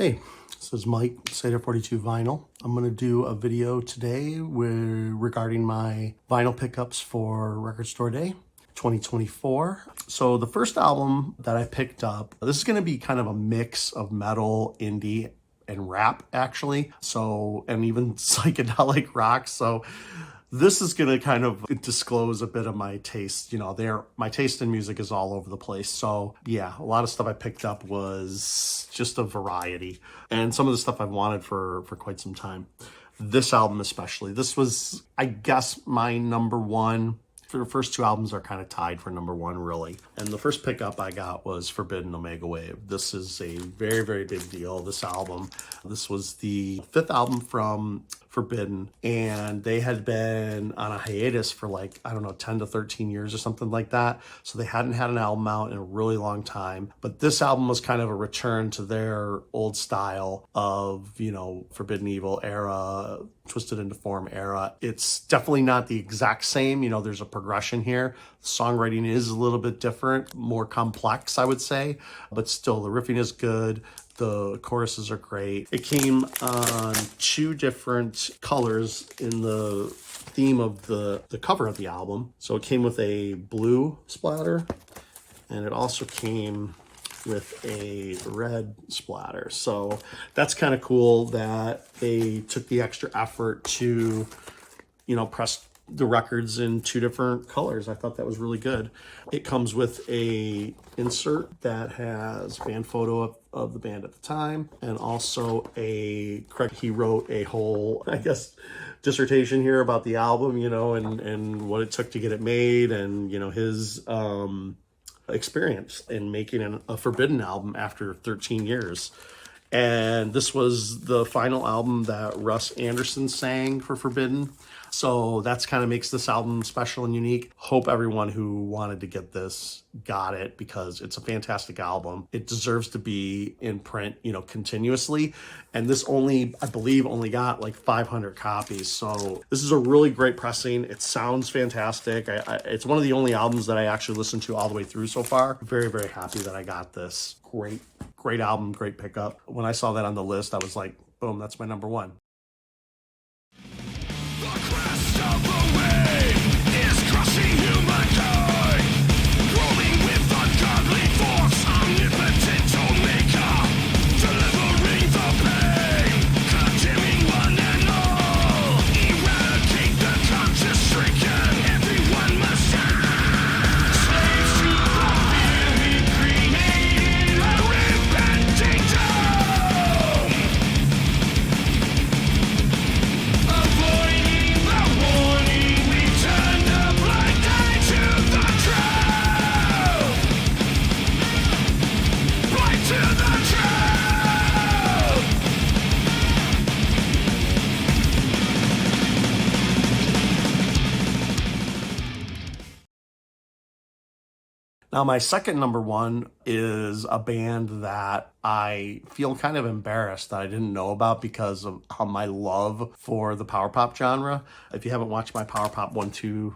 Hey, this is Mike, Seder 42 Vinyl. I'm going to do a video today regarding my vinyl pickups for Record Store Day 2024. So the first album that I picked up, this is going to be kind of a mix of metal, indie, and rap actually. So, and even psychedelic rock. So this is going to kind of disclose a bit of my taste. You know, my taste in music is all over the place. So yeah, a lot of stuff I picked up was just a variety. And some of the stuff I've wanted for quite some time. This album especially. This was, I guess, my number one. The first two albums are kind of tied for number one, really. And the first pickup I got was Forbidden Omega Wave. This is a very, very big deal, this album. This was the fifth album from Forbidden, and they had been on a hiatus for like, I don't know, 10 to 13 years or something like that. So they hadn't had an album out in a really long time. But this album was kind of a return to their old style of, you know, Forbidden Evil era, Twisted into Form era. It's definitely not the exact same. You know, there's a progression here. The songwriting is a little bit different, more complex, I would say, but still the riffing is good. The choruses are great. It came on two different colors in the theme of the cover of the album. So it came with a blue splatter, and it also came with a red splatter. So that's kind of cool that they took the extra effort to, you know, press the records in two different colors. I thought that was really good. It comes with a insert that has band photo of the band at the time, and also he wrote a whole, I guess, dissertation here about the album, you know, and what it took to get it made, and, you know, his experience in making a Forbidden album after 13 years. And this was the final album that Russ Anderson sang for Forbidden. So that's kind of makes this album special and unique. Hope everyone who wanted to get this got it, because it's a fantastic album. It deserves to be in print, you know, continuously. And this only, I believe, only got like 500 copies. So this is a really great pressing. It sounds fantastic. It's one of the only albums that I actually listened to all the way through so far. Very, very happy that I got this. Great album, great pickup. When I saw that on the list, I was like, boom, that's my number one. The crest of the wave is crushing humankind, rolling with ungodly force, omnipotent Omega, delivering the pain, condemning one and all, eradicate the conscious stricken, everyone must die. Slaves to the fear we created, a repenting dome. Avoiding the warning, we turn a blind eye to the truth. Blind to the truth. Now, my second number one is a band that I feel kind of embarrassed that I didn't know about because of my love for the power pop genre. If you haven't watched my power pop 1 through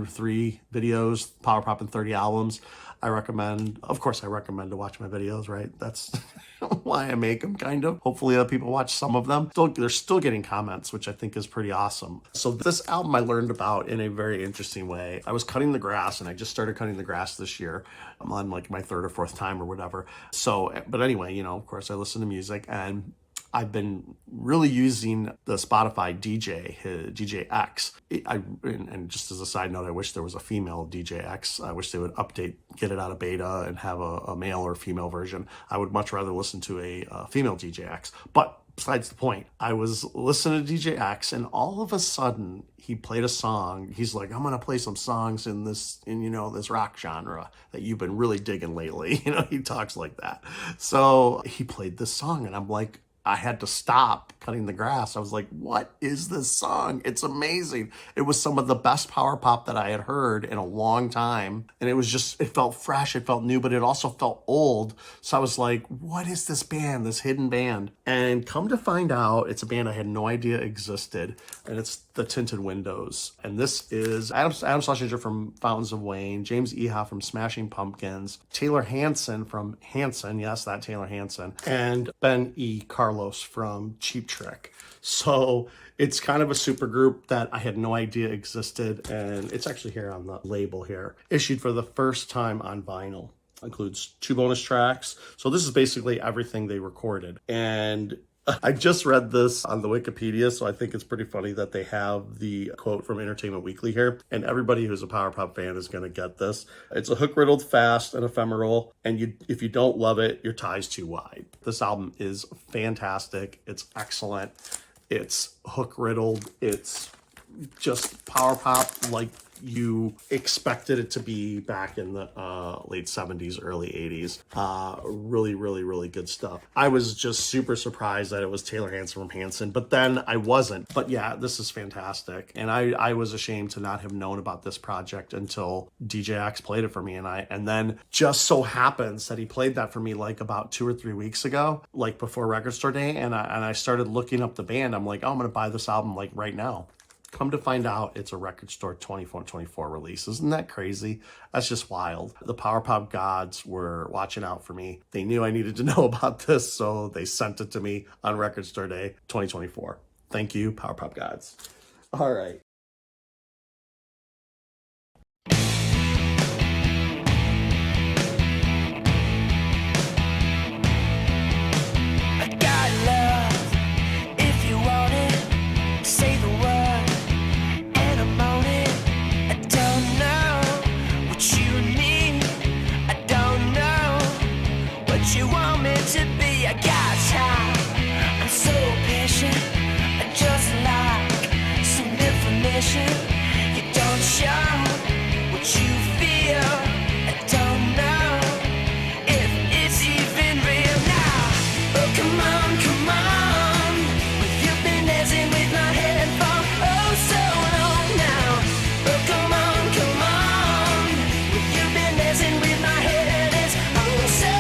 3 videos, power pop and 30 albums, I recommend to watch my videos, right? That's why I make them, kind of. Hopefully other people watch some of them. They're still getting comments, which I think is pretty awesome. So this album I learned about in a very interesting way. I was cutting the grass, and I just started cutting the grass this year. I'm on like my third or fourth time or whatever. So, but anyway, you know, of course I listen to music, and I've been really using the Spotify DJ X. And just as a side note, I wish there was a female DJ X. I wish they would get it out of beta and have a male or female version. I would much rather listen to a female DJ X. But besides the point, I was listening to DJ X, and all of a sudden he played a song. He's like, I'm gonna play some songs in this rock genre that you've been really digging lately. You know, he talks like that. So he played this song, and I'm like, I had to stop cutting the grass. I was like, what is this song? It's amazing. It was some of the best power pop that I had heard in a long time. And it was just, it felt fresh, it felt new, but it also felt old. So I was like, what is this band, this hidden band? And come to find out, it's a band I had no idea existed. And it's the Tinted Windows. And this is Adam Schlesinger from Fountains of Wayne, James Eha from Smashing Pumpkins, Taylor Hanson from Hanson, yes, that Taylor Hanson, and Ben E. Carlos from Cheap Trick. So it's kind of a super group that I had no idea existed, and it's actually here on the label here. Issued for the first time on vinyl. Includes 2 bonus tracks. So this is basically everything they recorded. And I just read this on the Wikipedia, so I think it's pretty funny that they have the quote from Entertainment Weekly here. And everybody who's a Power Pop fan is going to get this. It's a hook-riddled, fast, and ephemeral. And if you don't love it, your tie's too wide. This album is fantastic. It's excellent. It's hook-riddled. It's just power pop like you expected it to be back in the late 70s, early 80s. Really, really, really good stuff. I was just super surprised that it was Taylor Hanson from Hanson, but then I wasn't. But yeah, this is fantastic. And I was ashamed to not have known about this project until DJ X played it for me. And then just so happens that he played that for me like about 2 or 3 weeks ago, like before Record Store Day. And I started looking up the band. I'm like, oh, I'm going to buy this album like right now. Come to find out, it's a Record Store 24 release. Isn't that crazy? That's just wild. The Power Pop gods were watching out for me. They knew I needed to know about this, so they sent it to me on Record Store Day 2024. Thank you, Power Pop gods. All right. I got love if you want it. Say the word. You want me to be, I got time. I'm so patient, I just like some information. You don't show what you feel. I don't know if it's even real now. Oh, come on, come on. Well, you've been dancing with my head for oh so long now. Oh, come on, come on. Well, you've been dancing with my head, it's oh so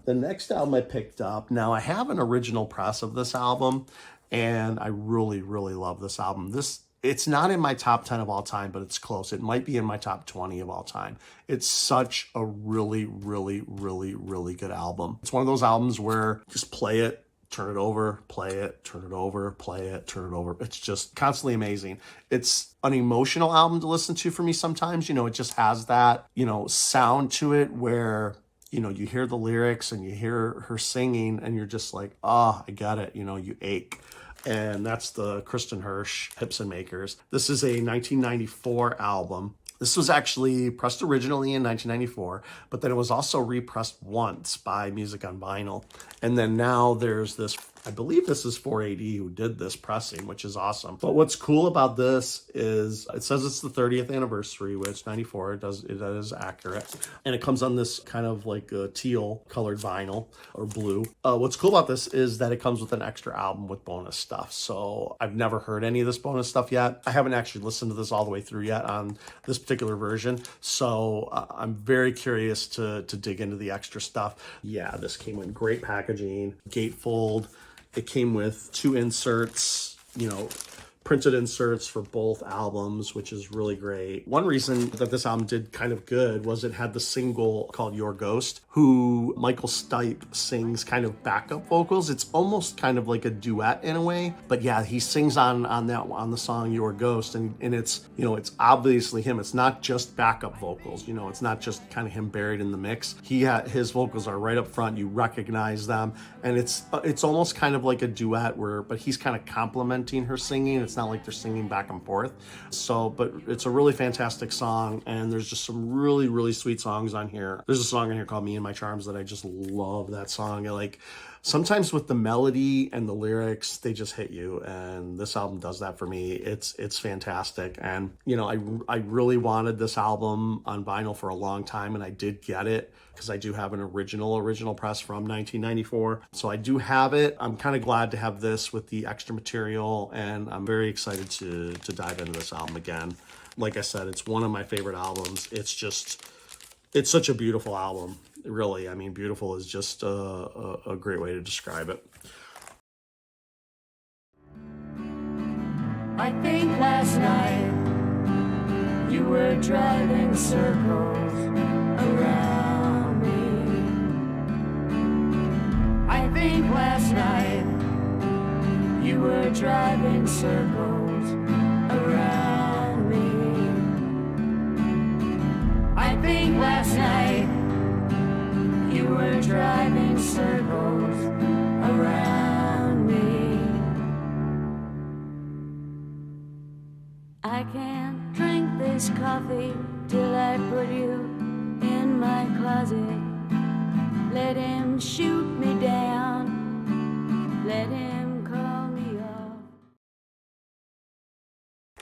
The next album I picked up, now I have an original press of this album, and I really, really love this album. It's not in my top 10 of all time, but it's close. It might be in my top 20 of all time. It's such a really, really, really, really good album. It's one of those albums where just play it, turn it over, play it, turn it over, play it, turn it over. It's just constantly amazing. It's an emotional album to listen to for me sometimes. You know, it just has that, sound to it where you hear the lyrics and you hear her singing and you're just like, oh, I get it. You ache. And that's the Kristin Hersh Hips and Makers. This is a 1994 album. This was actually pressed originally in 1994, but then it was also repressed once by Music on Vinyl. And then now there's this, I believe this is 4AD who did this pressing, which is awesome. But what's cool about this is it says it's the 30th anniversary, which 94, it is accurate. And it comes on this kind of like a teal colored vinyl or blue. What's cool about this is that it comes with an extra album with bonus stuff. So I've never heard any of this bonus stuff yet. I haven't actually listened to this all the way through yet on this particular version. So I'm very curious to dig into the extra stuff. Yeah, this came in great packaging, gatefold. It came with 2 inserts, printed inserts for both albums, which is really great. One reason that this album did kind of good was it had the single called Your Ghost, who Michael Stipe sings kind of backup vocals. It's almost kind of like a duet in a way, but yeah, he sings on the song Your Ghost, and it's, it's obviously him. It's not just backup vocals, it's not just kind of him buried in the mix. His vocals are right up front. You recognize them, and it's almost kind of like a duet but he's kind of complimenting her singing. It's not like they're singing back and forth. But it's a really fantastic song, and there's just some really, really sweet songs on here. There's a song on here called Me and My Charms that I just love that song. sometimes with the melody and the lyrics, they just hit you. And this album does that for me. It's fantastic. And, you know, I really wanted this album on vinyl for a long time, and I did get it because I do have an original press from 1994. So I do have it. I'm kind of glad to have this with the extra material, and I'm very excited to dive into this album again. Like I said, it's one of my favorite albums. It's such a beautiful album, really. I mean, beautiful is just a great way to describe it. I think last night you were driving circles around me. I think last night you were driving circles around me. I think last night you were driving circles around me. I can't drink this coffee till I put you in my closet. Let him shoot me down, let him call me off.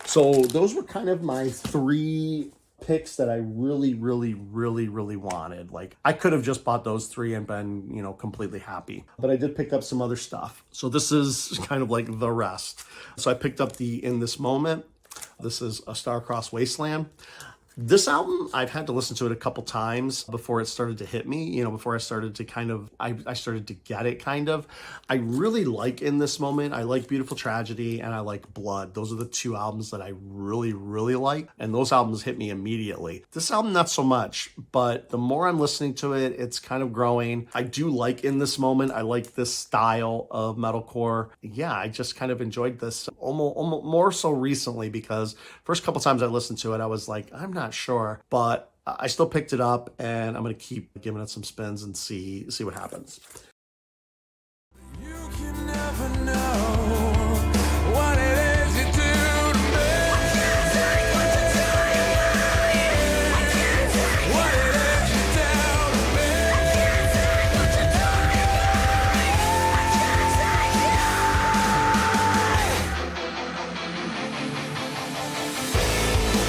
So those were kind of my 3 picks that I really wanted. Like, I could have just bought those 3 and been, you know, completely happy. But I did pick up some other stuff. So this is kind of like the rest. So I picked up the In This Moment. This is A Star-Crossed Wasteland. This album, I've had to listen to it a couple times before it started to hit me, you know, before I started to kind of, I started to get it kind of. I really like In This Moment. I like Beautiful Tragedy, and I like Blood. Those are the 2 albums that I really like, and those albums hit me immediately. This album, not so much, but the more I'm listening to it, it's kind of growing. I do like In This Moment. I like this style of metalcore. Yeah, I just kind of enjoyed this almost more so recently, because first couple times I listened to it, I was like, I'm not sure, but I still picked it up, and I'm going to keep giving it some spins and see what happens. You can never know what it is you do to me. What it is you tell me.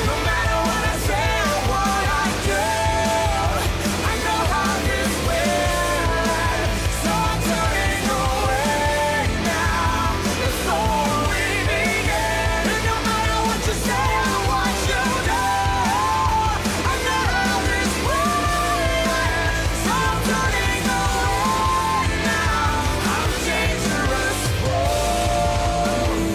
No matter what I say or what I do, I know how this wins. So I'm turning away now. The story begins. And no matter what you say or what you do, I know how this wins. So I'm turning away now. I'm dangerous for you.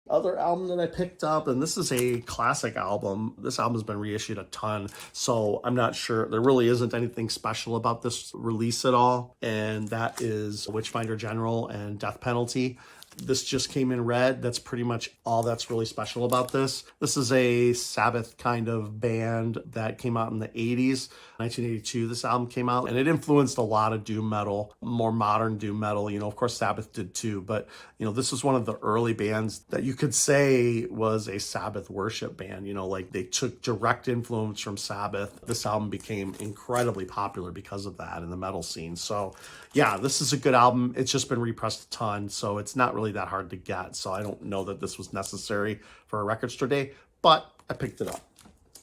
Other album that I picked up, and this is a classic album. This album has been reissued a ton, so I'm not sure. There really isn't anything special about this release at all, and that is Witchfinder General and Death Penalty. This just came in red. That's pretty much all that's really special about this. This is a Sabbath kind of band that came out in the 80s. 1982, this album came out, and it influenced a lot of doom metal, more modern doom metal. You know, of course, Sabbath did too, but, you know, this was one of the early bands that you could say was a Sabbath worship band. You know, like, they took direct influence from Sabbath. This album became incredibly popular because of that in the metal scene. So, yeah, this is a good album. It's just been repressed a ton, so it's not really that hard to get. So I don't know that this was necessary for a record store day, but I picked it up.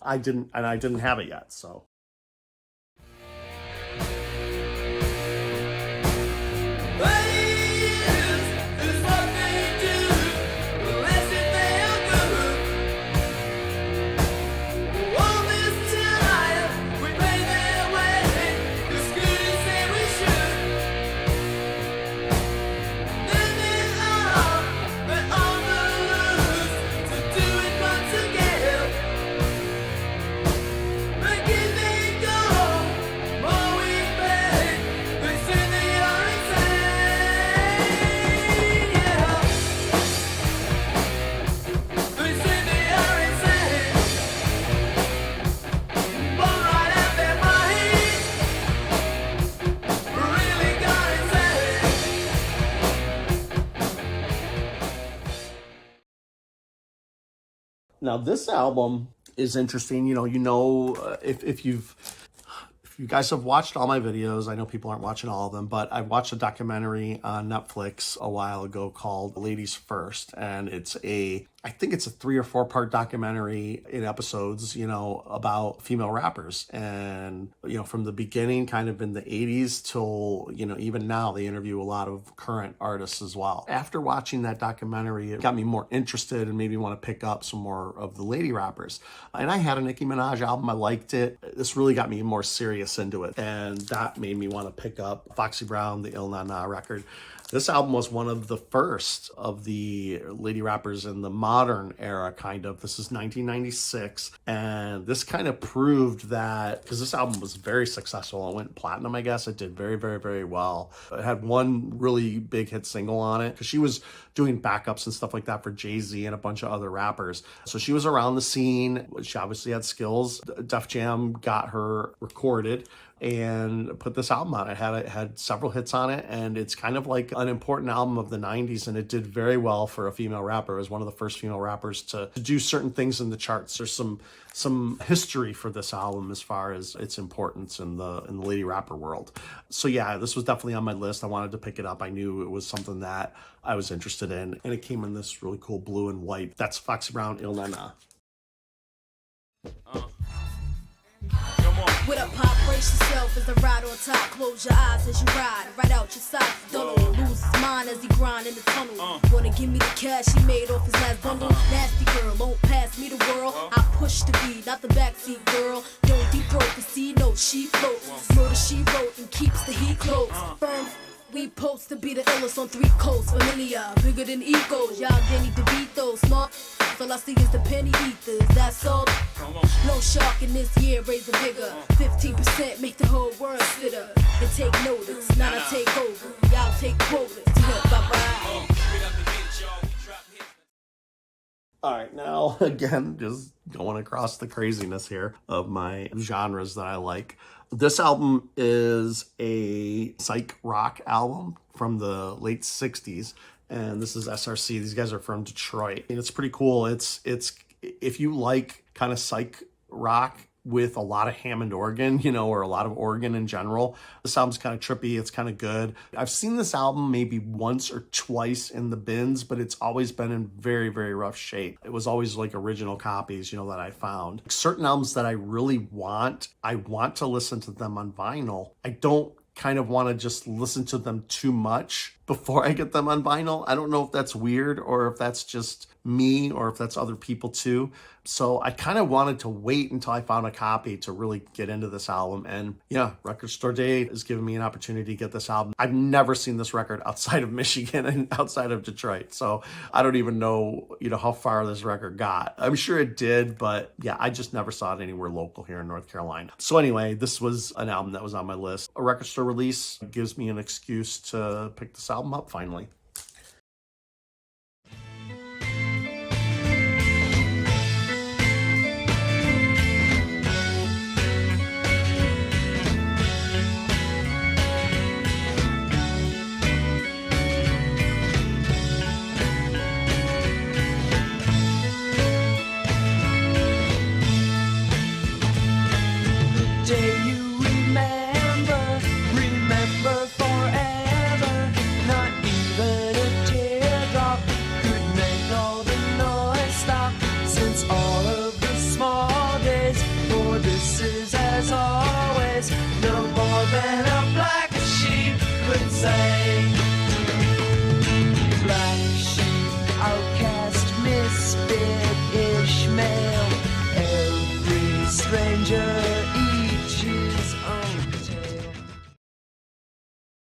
I didn't have it yet, so. Now, this album is interesting. If you've if you guys have watched all my videos, I know people aren't watching all of them, but I watched a documentary on Netflix a while ago called Ladies First. And I think it's a 3 or 4 part documentary in episodes, about female rappers. And, from the beginning, kind of in the 80s till, even now, they interview a lot of current artists as well. After watching that documentary, it got me more interested and made me want to pick up some more of the lady rappers. And I had a Nicki Minaj album. I liked it. This really got me more serious into it. And that made me want to pick up Foxy Brown, the Il Na Na record. This album was one of the first of the lady rappers in the modern era, kind of. This is 1996. And this kind of proved that, because this album was very successful. It went platinum, I guess. It did very, very, very well. It had one really big hit single on it, because she was doing backups and stuff like that for Jay-Z and a bunch of other rappers. So she was around the scene. She obviously had skills. Def Jam got her recorded and put this album on. It had several hits on it, and it's kind of like an important album of the 90s, and it did very well for a female rapper. It was one of the first female rappers to do certain things in the charts. There's some history for this album as far as its importance in the lady rapper world. So yeah, this was definitely on my list. I wanted to pick it up. I knew it was something that I was interested in, and it came in this really cool blue and white. That's Foxy Brown, Il Na Na. With a pop, brace yourself as the ride on top. Close your eyes as you ride, right out your sight. Don't lose his mind as he grind in the tunnel. Wanna give me the cash he made off his last bundle? Nasty girl, won't pass me the world. I push the beat, not the backseat girl. Don't deep throat, cause see, no, she floats. Murder she wrote and keeps the heat close. Firm, we post to be the illest on 3 coasts. Familiar, bigger than egos. Y'all didn't need to beat those smart. All I see is the penny ethers, that's all. No shark in this year, raise the vigor. 15% make the whole world fitter. And take notice, now I take over. Y'all take quotas. Bye-bye. All right, now again, just going across the craziness here of my genres that I like. This album is a psych rock album from the late 60s. And this is SRC. These guys are from Detroit. And it's pretty cool. It's if you like kind of psych rock with a lot of Hammond organ, or a lot of organ in general, this album's kind of trippy. It's kind of good. I've seen this album maybe once or twice in the bins, but it's always been in very, very rough shape. It was always like original copies, that I found. Certain albums that I really want, I want to listen to them on vinyl. I don't kind of want to just listen to them too much before I get them on vinyl. I don't know if that's weird or if that's just me or if that's other people too. So I kind of wanted to wait until I found a copy to really get into this album. And yeah, Record Store Day is giving me an opportunity to get this album. I've never seen this record outside of Michigan and outside of Detroit. So I don't even know, how far this record got. I'm sure it did, but yeah, I just never saw it anywhere local here in North Carolina. So anyway, this was an album that was on my list. A Record Store release gives me an excuse to pick this album up finally.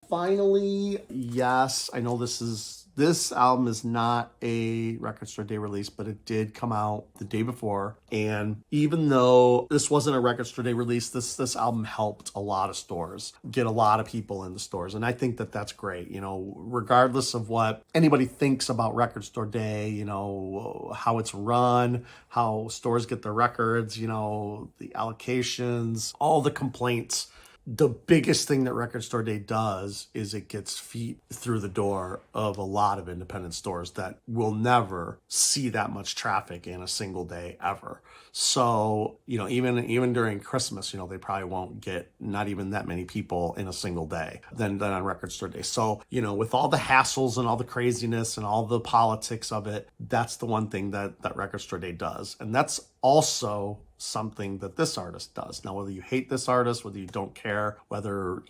Finally, yes, I know this album is not a Record Store Day release, but it did come out the day before. And even though this wasn't a Record Store Day release, this album helped a lot of stores get a lot of people in the stores. And I think that that's great, regardless of what anybody thinks about Record Store Day, how it's run, how stores get their records, the allocations, all the complaints the biggest thing that Record Store Day does is it gets feet through the door of a lot of independent stores that will never see that much traffic in a single day ever. So, even during Christmas, they probably won't get not even that many people in a single day than on Record Store Day. So, with all the hassles and all the craziness and all the politics of it, that's the one thing that Record Store Day does. And that's also something that this artist does. Now, whether you hate this artist, whether you don't care, whether,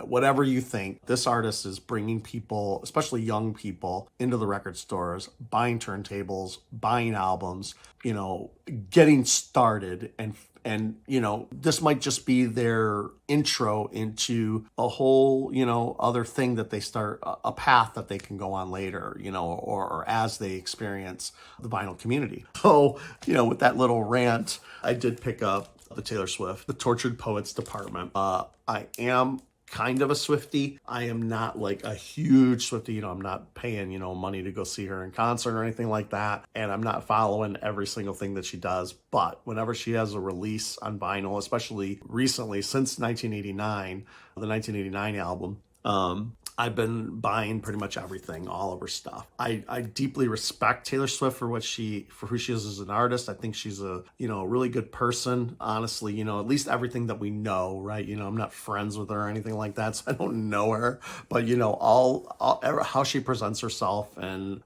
whatever you think, this artist is bringing people, especially young people, into the record stores, buying turntables, buying albums, getting started, and this might just be their intro into a whole, other thing that they start, a path that they can go on later, or as they experience the vinyl community. So, with that little rant, I did pick up the Taylor Swift, the Tortured Poets Department. I am kind of a Swiftie. I am not like a huge Swiftie. I'm not paying, money to go see her in concert or anything like that. And I'm not following every single thing that she does. But whenever she has a release on vinyl, especially recently, since 1989, the 1989 album, I've been buying pretty much everything, all of her stuff. I deeply respect Taylor Swift for who she is as an artist. I think she's a really good person. Honestly, at least everything that we know, right? I'm not friends with her or anything like that, so I don't know her. But all how she presents herself and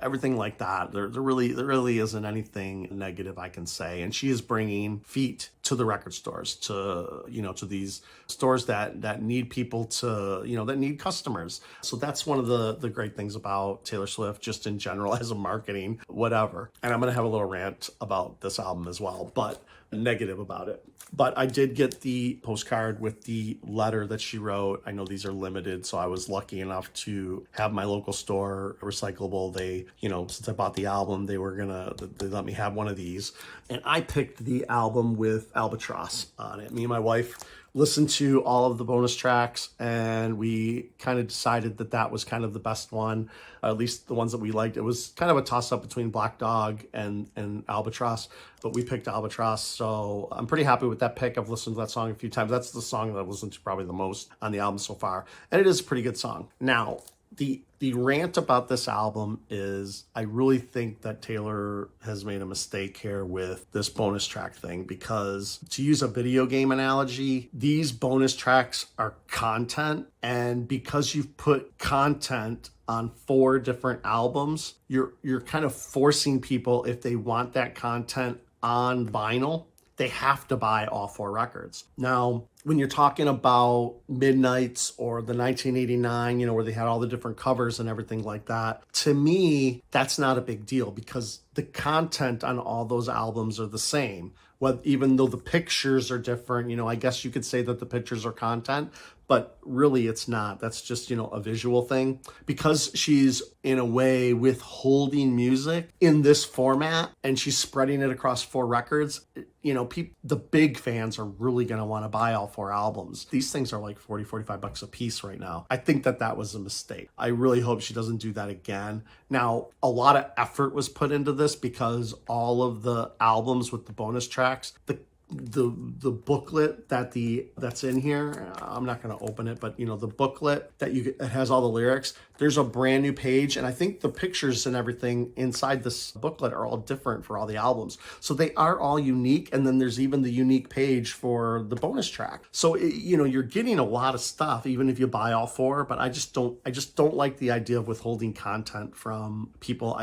everything like that. There really isn't anything negative I can say. And she is bringing feet to the record stores, to these stores that need people to that need customers. So that's one of the great things about Taylor Swift, just in general, as a marketing whatever. And I'm gonna have a little rant about this album as well, but negative about it. But I did get the postcard with the letter that she wrote. I know these are limited, so I was lucky enough to have my local store recyclable. They, since I bought the album, they let me have one of these. And I picked the album with Albatross on it. Me and my wife listened to all of the bonus tracks, and we kind of decided that was kind of the best one, at least the ones that we liked. It was kind of a toss-up between Black Dog and Albatross, but we picked Albatross, so I'm pretty happy with that pick. I've listened to that song a few times. That's the song that I've listened to probably the most on the album so far, and it is a pretty good song. Now, the rant about this album is I really think that Taylor has made a mistake here with this bonus track thing, because to use a video game analogy, these bonus tracks are content, and because you've put content on 4 different albums, you're kind of forcing people, if they want that content on vinyl, they have to buy all 4 records. Now, when you're talking about Midnights or the 1989, where they had all the different covers and everything like that, to me, that's not a big deal, because the content on all those albums are the same. Even though the pictures are different, I guess you could say that the pictures are content, but really it's not. That's just, a visual thing. Because she's, in a way, withholding music in this format, and she's spreading it across 4 records, the big fans are really going to want to buy all 4 albums. These things are like $40-45 a piece right now. I think that was a mistake. I really hope she doesn't do that again. Now, a lot of effort was put into this, because all of the albums with the bonus tracks, the booklet that's in here, I'm not going to open it, but the booklet that has all the lyrics, there's a brand new page, and I think the pictures and everything inside this booklet are all different for all the albums, so they are all unique. And then there's even the unique page for the bonus track, so you're getting a lot of stuff even if you buy all 4. But I just don't like the idea of withholding content from people.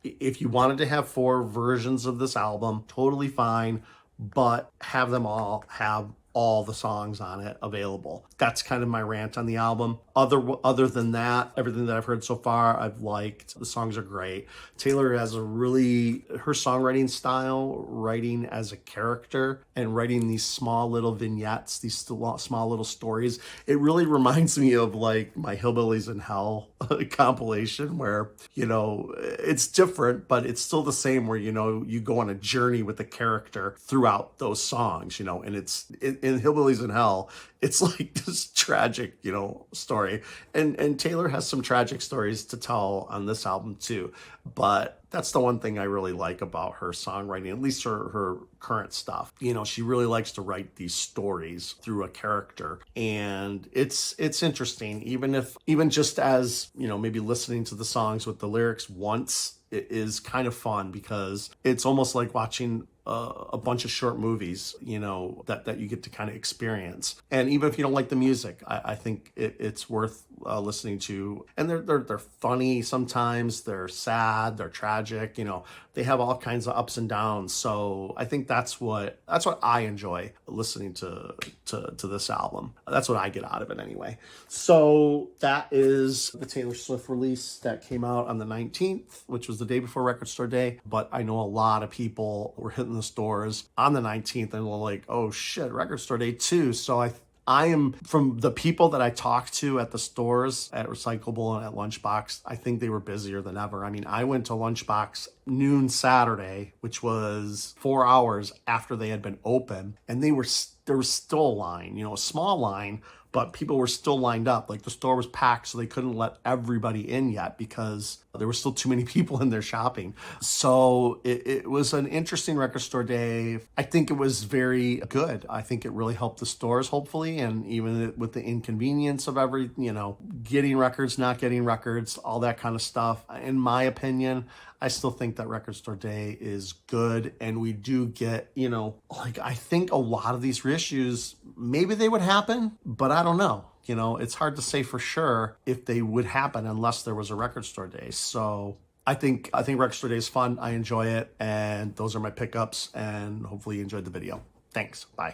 If you wanted to have 4 versions of this album, totally fine, but have them all have all the songs on it available. That's kind of my rant on the album. Other than that, everything that I've heard so far, I've liked. The songs are great. Taylor has her songwriting style, writing as a character and writing these small little vignettes, these small little stories. It really reminds me of like my Hillbillies in Hell compilation, where, it's different, but it's still the same, where, you go on a journey with the character throughout those songs, and in Hillbillies in Hell, it's like this tragic, story. And Taylor has some tragic stories to tell on this album too. But that's the one thing I really like about her songwriting, at least her current stuff. She really likes to write these stories through a character. And it's interesting, even just as, maybe listening to the songs with the lyrics once, it is kind of fun because it's almost like watching a bunch of short movies, that you get to kind of experience. And even if you don't like the music, I think it's worth listening to. And they're funny sometimes, they're sad, they're tragic, they have all kinds of ups and downs. So I think that's what I enjoy listening to this album. That's what I get out of it anyway. So that is the Taylor Swift release that came out on the 19th, which was the day before Record Store Day. But I know a lot of people were hitting the stores on the 19th and were like, oh shit, Record Store Day too. So I am, from the people that I talked to at the stores, at Recyclable and at Lunchbox, I think they were busier than ever. I mean, I went to Lunchbox noon Saturday, which was 4 hours after they had been open, and there was still a line, a small line, but people were still lined up. Like, the store was packed, so they couldn't let everybody in yet because there were still too many people in there shopping. So it was an interesting Record Store Day. I think it was very good. I think it really helped the stores, hopefully, and even with the inconvenience of getting records, not getting records, all that kind of stuff. In my opinion, I still think that Record Store Day is good, and we do get, I think a lot of these reissues, maybe they would happen, but I don't know. It's hard to say for sure if they would happen unless there was a Record Store Day. So I think Record Store Day is fun. I enjoy it, and those are my pickups, and hopefully you enjoyed the video. Thanks. Bye.